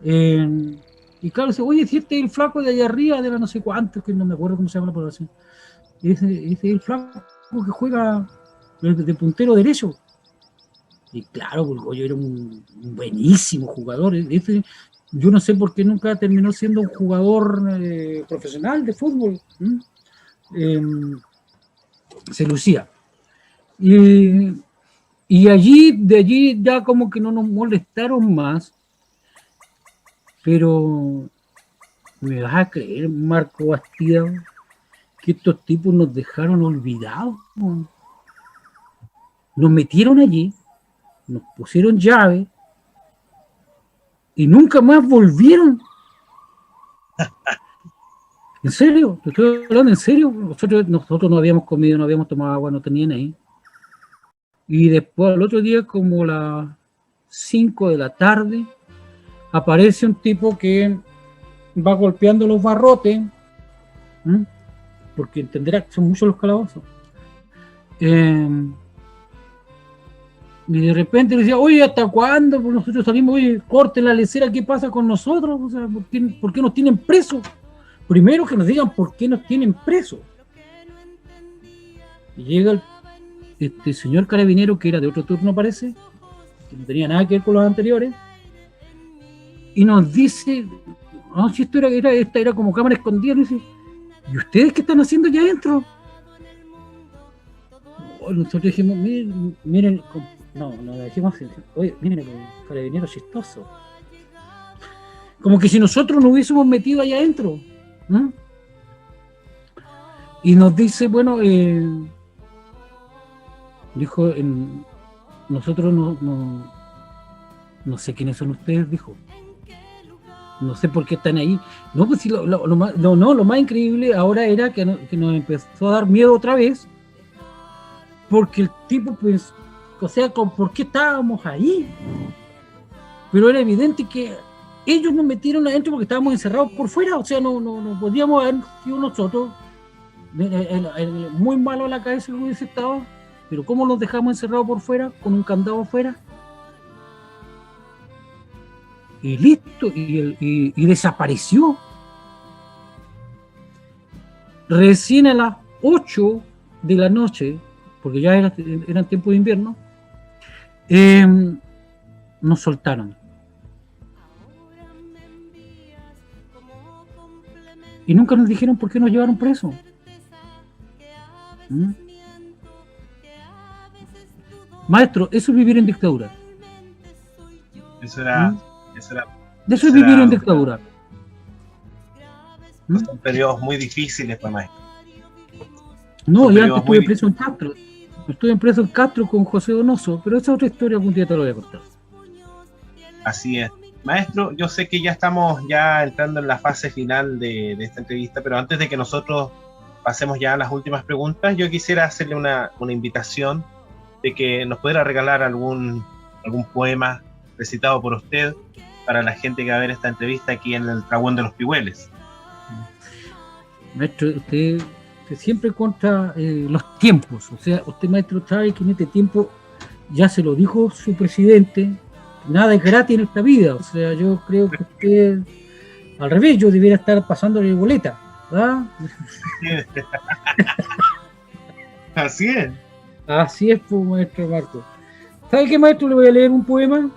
[SPEAKER 2] Y claro, dice, oye, si este es el flaco de allá arriba, de la no sé cuántos, que no me acuerdo cómo se llama la población. Y ese es el flaco que juega de puntero derecho. Y claro, el Goyo era un buenísimo jugador. Yo no sé por qué nunca terminó siendo un jugador profesional de fútbol. Se lucía. Y de allí ya como que no nos molestaron más. Pero ¿me vas a creer, Marco Bastida, que estos tipos nos dejaron olvidados? Nos metieron allí, nos pusieron llave y nunca más volvieron. ¿En serio? ¿Te estoy hablando en serio? Nosotros no habíamos comido, no habíamos tomado agua, no tenían ahí. Y después, al otro día, como las 5 de la tarde, aparece un tipo que va golpeando los barrotes, porque entenderá que son muchos los calabozos. Y de repente le decía, oye, ¿hasta cuándo? Pues nosotros salimos, oye, corten la lecera, ¿qué pasa con nosotros? O sea, ¿por qué nos tienen presos? Primero que nos digan por qué nos tienen presos. Y llega este señor carabinero, que era de otro turno parece, que no tenía nada que ver con los anteriores, y nos dice, no, si esta era como cámara escondida, nos dice, ¿y ustedes qué están haciendo allá adentro? Nosotros dijimos, miren, no dijimos así, oye, miren el carabinero chistoso. Como que si nosotros nos hubiésemos metido allá adentro. Y nos dice, bueno, dijo, nosotros no sé quiénes son ustedes, dijo. No sé por qué están ahí. No, pues sí, lo más increíble ahora era que nos empezó a dar miedo otra vez, porque el tipo, pues, o sea, ¿por qué estábamos ahí? Pero era evidente que ellos nos metieron adentro porque estábamos encerrados por fuera, o sea, no podíamos haber sido nosotros. Muy malo a la cabeza que hubiese estado, pero ¿cómo nos dejamos encerrados por fuera, con un candado afuera? Y listo, y desapareció. Recién a las 8 de la noche, porque ya eran tiempos de invierno, nos soltaron. Y nunca nos dijeron por qué nos llevaron presos. ¿Mm? Maestro, eso es vivir en dictadura.
[SPEAKER 1] Eso era...
[SPEAKER 2] ¿Mm? De eso es vivir en dictadura.
[SPEAKER 1] Son periodos muy difíciles para maestro.
[SPEAKER 2] No, yo antes estuve preso en Castro. Estuve preso en Castro con José Donoso, pero esa es otra historia, algún día te lo voy a contar.
[SPEAKER 1] Así es. Maestro, yo sé que ya estamos entrando en la fase final de esta entrevista, pero antes de que nosotros pasemos ya a las últimas preguntas, yo quisiera hacerle una invitación de que nos pudiera regalar algún poema recitado por usted para la gente que va a ver esta entrevista aquí en el Trabuón de los Pigüeles.
[SPEAKER 2] Maestro, usted siempre contra los tiempos, o sea, usted, maestro, sabe que en este tiempo ya se lo dijo su presidente, nada es gratis en esta vida, o sea, yo creo que usted, al revés, yo debiera estar pasándole boleta, ¿verdad?
[SPEAKER 1] Así es.
[SPEAKER 2] Así es, pues, maestro Marco. ¿Sabe qué, maestro? Le voy a leer un poema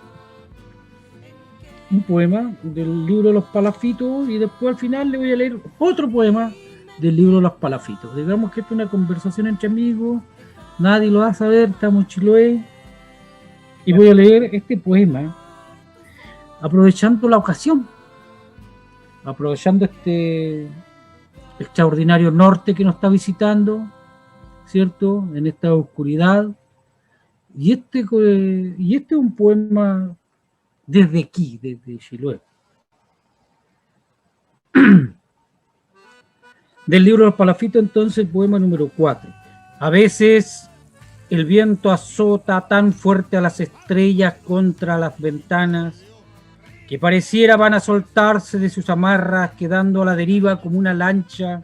[SPEAKER 2] del libro Los Palafitos, y después al final le voy a leer otro poema del libro Los Palafitos. Digamos que esto es una conversación entre amigos, nadie lo va a saber, estamos en Chiloé, y voy a leer este poema aprovechando la ocasión, aprovechando este extraordinario norte que nos está visitando, ¿cierto? En esta oscuridad, y este es un poema desde aquí, desde Chiloé. Del libro Los Palafitos, entonces, poema número 4. A veces el viento azota tan fuerte a las estrellas contra las ventanas que pareciera van a soltarse de sus amarras, quedando a la deriva como una lancha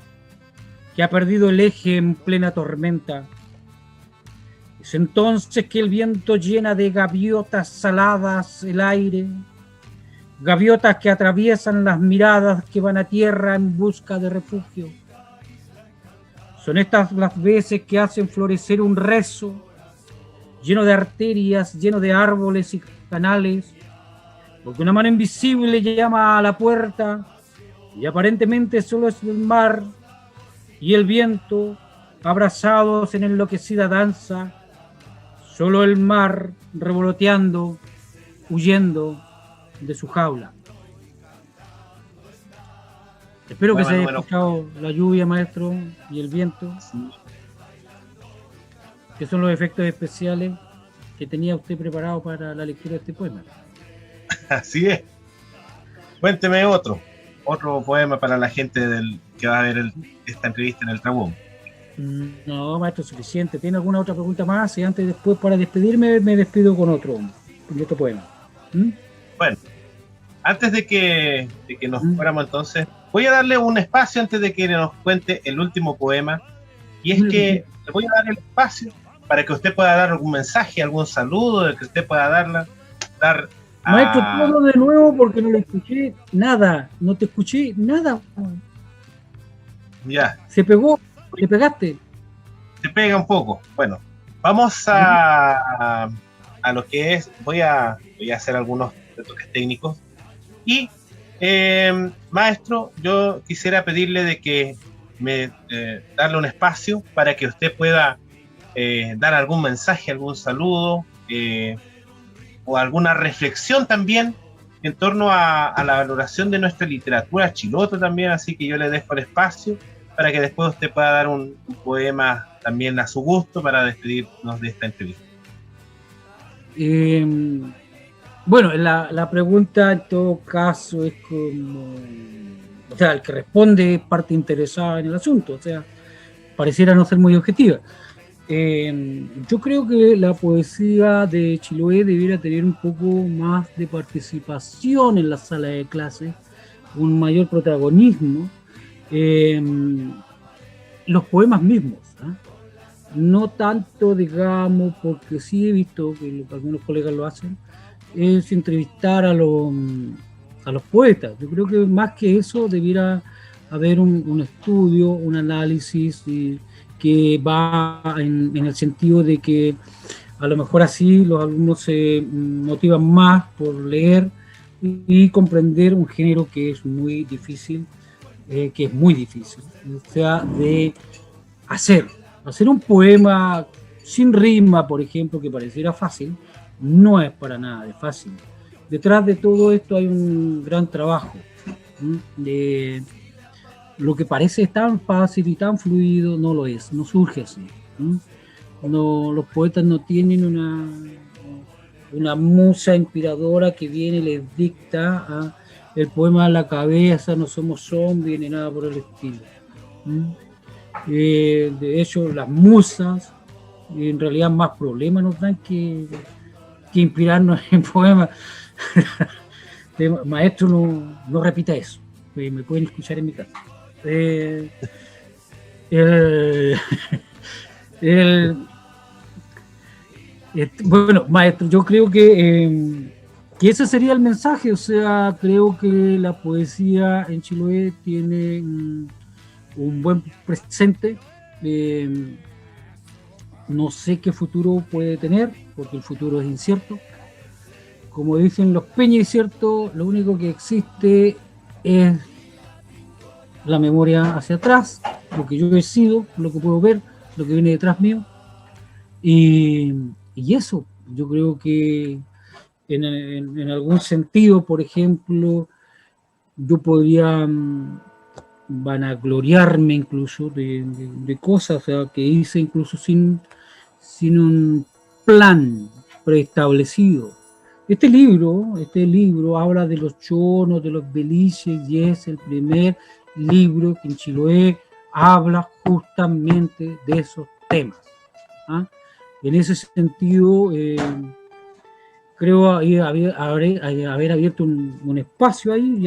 [SPEAKER 2] que ha perdido el eje en plena tormenta. Es entonces que el viento llena de gaviotas saladas el aire, gaviotas que atraviesan las miradas que van a tierra en busca de refugio. Son estas las veces que hacen florecer un rezo lleno de arterias, lleno de árboles y canales, porque una mano invisible llama a la puerta y aparentemente solo es el mar y el viento abrazados en enloquecida danza, solo el mar revoloteando, huyendo de su jaula. Espero que se haya escuchado la lluvia, maestro, y el viento, sí, que son los efectos especiales que tenía usted preparado para la lectura de este poema.
[SPEAKER 1] Así es. Cuénteme otro poema para la gente que va a ver esta entrevista en el Trabuón.
[SPEAKER 2] No, maestro, suficiente. ¿Tiene alguna otra pregunta más? Y antes, después, para despedirme, me despido con otro poema.
[SPEAKER 1] Bueno, antes de que nos fuéramos, entonces, voy a darle un espacio antes de que nos cuente el último poema, y es que le voy a dar el espacio para que usted pueda dar algún mensaje, algún saludo, de que usted pueda dar
[SPEAKER 2] Maestro, todo de nuevo porque no le escuché nada, no te escuché nada.
[SPEAKER 1] Ya.
[SPEAKER 2] Se pegó, le pegaste.
[SPEAKER 1] Se pega un poco. Bueno, vamos a lo que es, voy a hacer algunos retoques técnicos. Y, maestro, yo quisiera pedirle de que darle un espacio para que usted pueda dar algún mensaje, algún saludo, o alguna reflexión también en torno a la valoración de nuestra literatura chilota también, así que yo le dejo el espacio para que después usted pueda dar un poema también a su gusto para despedirnos de esta entrevista.
[SPEAKER 2] Bueno, la pregunta en todo caso es como, o sea, el que responde es parte interesada en el asunto, o sea, pareciera no ser muy objetiva. Yo creo que la poesía de Chiloé debiera tener un poco más de participación en la sala de clases, un mayor protagonismo. Eh, los poemas mismos, ¿eh? No tanto, digamos, porque sí he visto que algunos colegas lo hacen, es entrevistar a los poetas. Yo creo que más que eso debiera haber un estudio, un análisis que va en el sentido de que a lo mejor así los alumnos se motivan más por leer y comprender un género que es muy difícil, o sea, de hacer un poema sin rima, por ejemplo, que pareciera fácil, no es para nada de fácil. Detrás de todo esto hay un gran trabajo. De lo que parece tan fácil y tan fluido no lo es, no surge así. No, los poetas no tienen una musa inspiradora que viene y les dicta el poema a la cabeza, no somos zombies ni nada por el estilo. De hecho, las musas en realidad más problemas nos dan que inspirarnos en poemas. Maestro, no repita eso. Me pueden escuchar en mi casa. Bueno, maestro, yo creo que ese sería el mensaje. O sea, creo que la poesía en Chiloé tiene un buen presente. No sé qué futuro puede tener, porque el futuro es incierto. Como dicen los Peña, es cierto, lo único que existe es la memoria hacia atrás, lo que yo he sido, lo que puedo ver, lo que viene detrás mío. Y eso, yo creo que en algún sentido, por ejemplo, yo podría vanagloriarme incluso de cosas, o sea, que hice incluso sin un plan preestablecido. Este libro habla de los chonos, de los belices, y es el primer libro que en Chiloé habla justamente de esos temas. ¿Ah? En ese sentido, creo haber abierto un espacio ahí,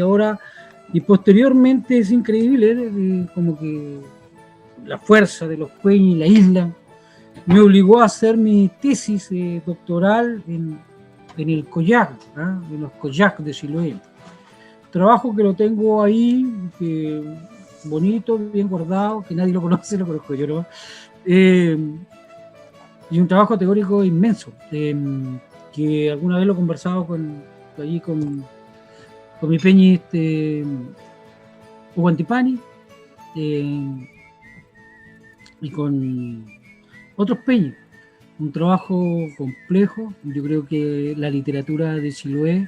[SPEAKER 2] y posteriormente es increíble, como que la fuerza de los Peña y la isla me obligó a hacer mi tesis doctoral en el Collac, en los Collac de Chiloé. Trabajo que lo tengo ahí, bonito, bien guardado, que nadie lo conoce, lo conozco yo, ¿no? Y un trabajo teórico inmenso, que alguna vez lo he conversado con mi Peñi, Hugo Antipani, y con otros Peñis. Un trabajo complejo. Yo creo que la literatura de Chiloé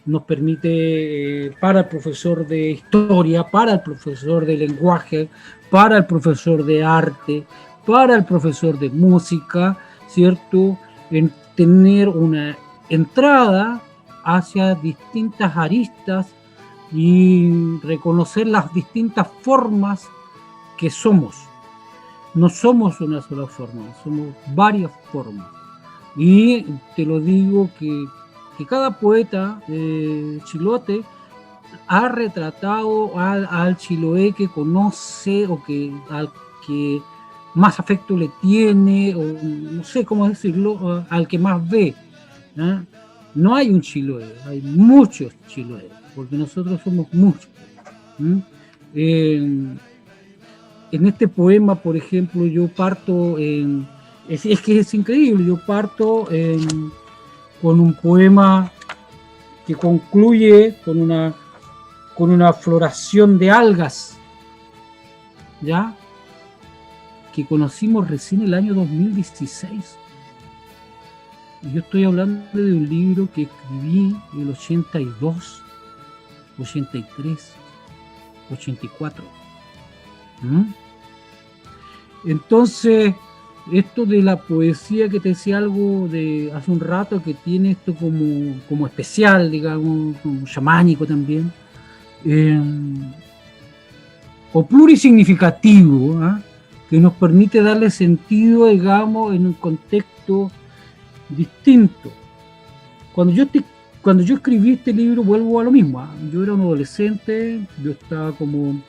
[SPEAKER 2] nos permite, para el profesor de historia, para el profesor de lenguaje, para el profesor de arte, para el profesor de música, ¿cierto? En tener una entrada hacia distintas aristas y reconocer las distintas formas que somos. No somos una sola forma, somos varias formas. Y te lo digo que cada poeta chilote ha retratado al Chiloé que conoce, o al que más afecto le tiene, o no sé cómo decirlo, al que más ve. ¿Eh? No hay un Chiloé, hay muchos Chiloé, porque nosotros somos muchos. En este poema, por ejemplo, yo parto es que es increíble, yo parto con un poema que concluye con una floración de algas, ¿ya? Que conocimos recién el año 2016. Y yo estoy hablando de un libro que escribí en el 82, 83, 84. Entonces, esto de la poesía que te decía algo de hace un rato, que tiene esto como especial, digamos, como chamánico también, o plurisignificativo, ¿eh? Que nos permite darle sentido, digamos, en un contexto distinto. Cuando yo escribí este libro, vuelvo a lo mismo, ¿eh? Yo era un adolescente, yo estaba como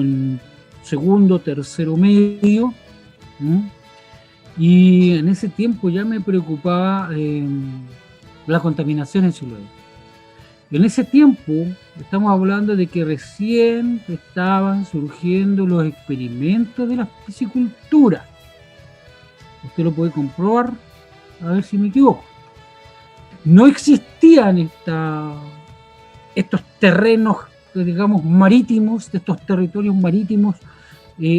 [SPEAKER 2] en segundo, tercero medio, ¿eh? Y en ese tiempo ya me preocupaba la contaminación en Chiloé. En ese tiempo estamos hablando de que recién estaban surgiendo los experimentos de la piscicultura. Usted lo puede comprobar, a ver si me equivoco. No existían estos terrenos, digamos, marítimos, estos territorios marítimos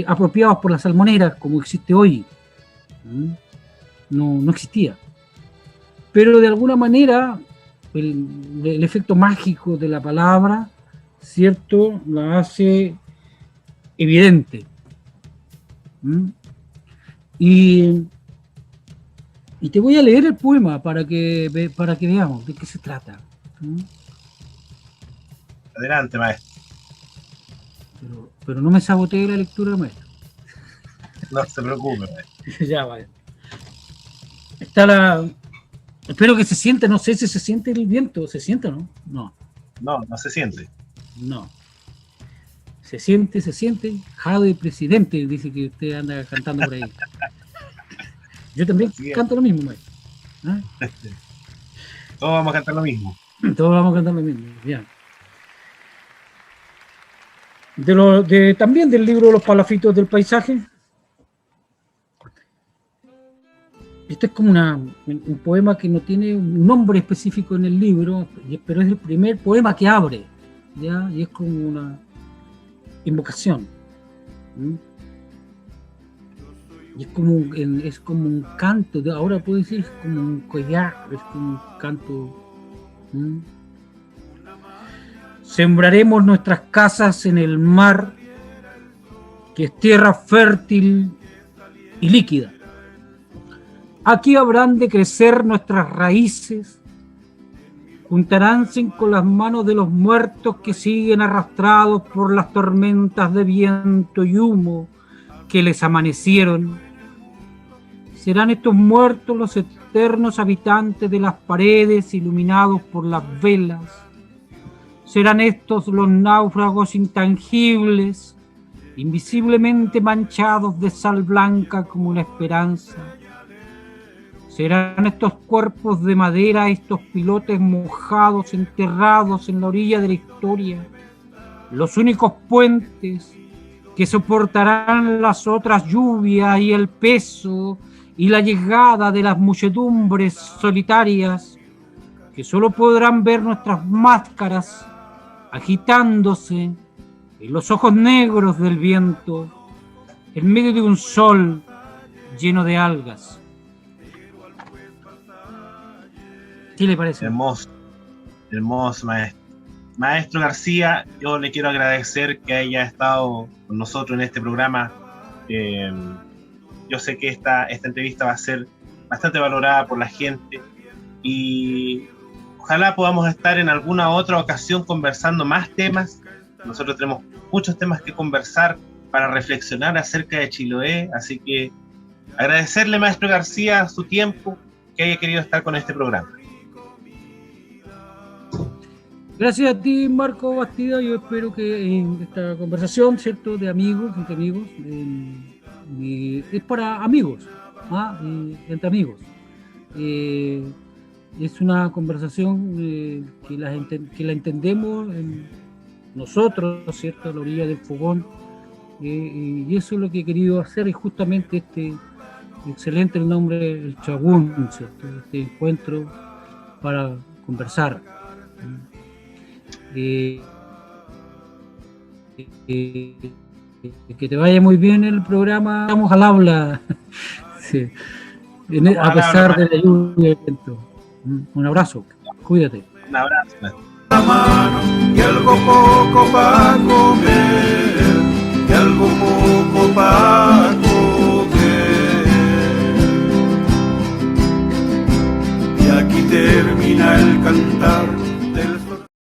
[SPEAKER 2] apropiados por la salmonera, como existe hoy. No existía. Pero de alguna manera el efecto mágico de la palabra, ¿cierto?, la hace evidente. Y te voy a leer el poema para que veamos de qué se trata.
[SPEAKER 1] Adelante, maestro.
[SPEAKER 2] Pero no me sabotee la lectura, maestro.
[SPEAKER 1] No se preocupe, maestro.
[SPEAKER 2] Ya, vale. Espero que se siente, no sé si se siente el viento. ¿Se siente o no? No.
[SPEAKER 1] No se siente.
[SPEAKER 2] No. Se siente. Jade presidente, dice que usted anda cantando por ahí. Yo también canto lo mismo, maestro. ¿Ah?
[SPEAKER 1] Todos vamos a cantar lo mismo.
[SPEAKER 2] Todos vamos a cantar lo mismo, bien. También del libro Los Palafitos del Paisaje. Este es como un poema que no tiene un nombre específico en el libro, pero es el primer poema que abre, ¿ya? Y es como una invocación. Y es como un canto, ahora puedo decir, es como un collar, es como un canto. Sembraremos nuestras casas en el mar, que es tierra fértil y líquida. Aquí habrán de crecer nuestras raíces, juntaránse con las manos de los muertos que siguen arrastrados por las tormentas de viento y humo que les amanecieron. Serán estos muertos los eternos habitantes de las paredes iluminados por las velas. Serán estos los náufragos intangibles, invisiblemente manchados de sal blanca como la esperanza. Serán estos cuerpos de madera, estos pilotes mojados, enterrados en la orilla de la historia, los únicos puentes que soportarán las otras lluvias y el peso y la llegada de las muchedumbres solitarias, que solo podrán ver nuestras máscaras agitándose en los ojos negros del viento, en medio de un sol lleno de algas. ¿Qué le parece?
[SPEAKER 1] Hermoso, maestro. Maestro García, yo le quiero agradecer que haya estado con nosotros en este programa. Yo sé que esta entrevista va a ser bastante valorada por la gente y ojalá podamos estar en alguna otra ocasión conversando más temas. Nosotros tenemos muchos temas que conversar para reflexionar acerca de Chiloé, así que agradecerle, maestro García, su tiempo, que haya querido estar con este programa.
[SPEAKER 2] Gracias a ti, Marco Bastida. Yo espero que esta conversación, ¿cierto?, de amigos, entre amigos, es para amigos, entre amigos. Es una conversación que la entendemos nosotros, ¿cierto?, a la orilla del fogón, y eso es lo que he querido hacer, y justamente excelente el nombre, el Chagún, ¿cierto?, este encuentro para conversar. Que te vaya muy bien el programa. Vamos al habla. Sí. A pesar de la lluvia y el viento. Un abrazo, cuídate.
[SPEAKER 1] Un abrazo.
[SPEAKER 3] La mano y algo poco para comer, y algo poco para comer. termina el cantar.